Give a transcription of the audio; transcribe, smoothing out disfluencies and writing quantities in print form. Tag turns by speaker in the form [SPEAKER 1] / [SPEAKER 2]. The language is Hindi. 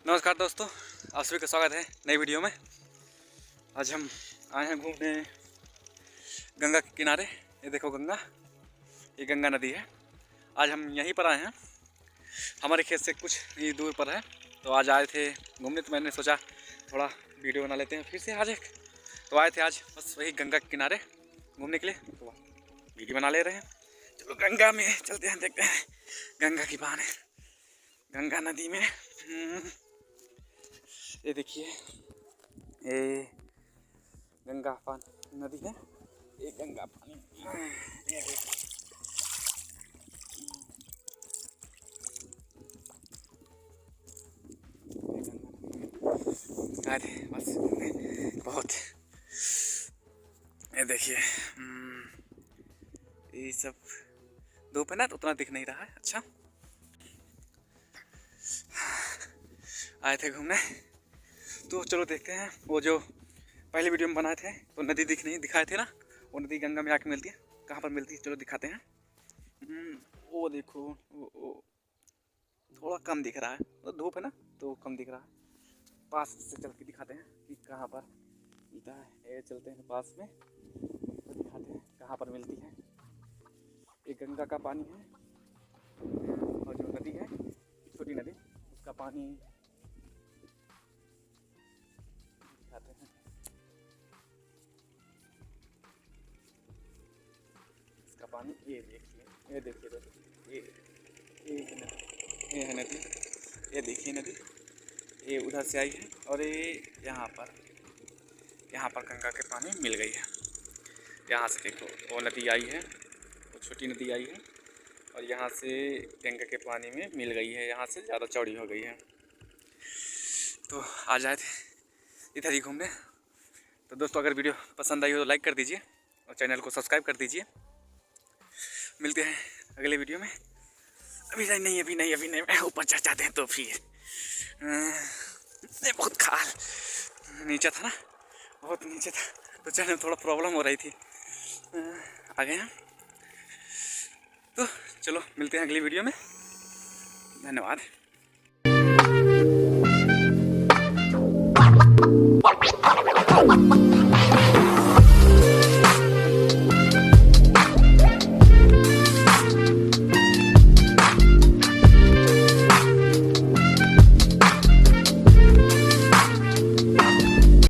[SPEAKER 1] नमस्कार दोस्तों, आप सभी का स्वागत है नई वीडियो में। आज हम आए हैं घूमने गंगा के किनारे। ये देखो गंगा, ये गंगा नदी है। आज हम यहीं पर आए हैं, हमारे खेत से कुछ ही दूर पर है। तो आज आए थे घूमने, तो मैंने सोचा थोड़ा वीडियो बना लेते हैं फिर से आज एक। तो आए थे आज बस वही गंगा के किनारे घूमने के लिए, तो वीडियो बना ले रहे हैं। चलो गंगा में चलते हैं, देखते हैं गंगा की बहाने गंगा नदी में। ये देखिए, ये गंगा पानी नदी है, ये गंगा पानी। ये अरे बस बहुत, ये देखिए ये सब धूप है ना तो उतना दिख नहीं रहा है। अच्छा, आए थे घूमने तो चलो देखते हैं। वो जो पहले वीडियो में बनाए थे तो नदी दिखाए थे ना, वो नदी गंगा में आके मिलती है। कहाँ पर मिलती है चलो दिखाते हैं। वो देखो, वो थोड़ा कम दिख रहा है, तो धूप है ना तो कम दिख रहा है। पास से चल के दिखाते हैं कि कहाँ पर मिलता है। ये चलते हैं पास में तो दिखाते हैं कहाँ पर मिलती है। ये गंगा का पानी है और जो नदी है छोटी नदी, उसका पानी दिखाते हैं। इसका पानी ये देखिए, ये देखिए दोस्तों, ये है नदी, ये देखिए नदी, ये उधर से आई है और ये यहाँ पर गंगा के पानी मिल गई है। यहाँ से देखो वो नदी आई है, वो छोटी नदी आई है और यहाँ से गंगा के पानी में मिल गई है। यहाँ से ज़्यादा चौड़ी हो गई है। तो आ जाए थे इधर ही घूमने। तो दोस्तों अगर वीडियो पसंद आई हो तो लाइक कर दीजिए और चैनल को सब्सक्राइब कर दीजिए। मिलते हैं अगले वीडियो में। अभी नहीं, मैं ऊपर चढ़ जाते हैं तो फिर बहुत खाल नीचे था ना, बहुत नीचे था तो चढ़ने में थोड़ा प्रॉब्लम हो रही थी। आ गए हैं तो चलो मिलते हैं अगली वीडियो में। धन्यवाद।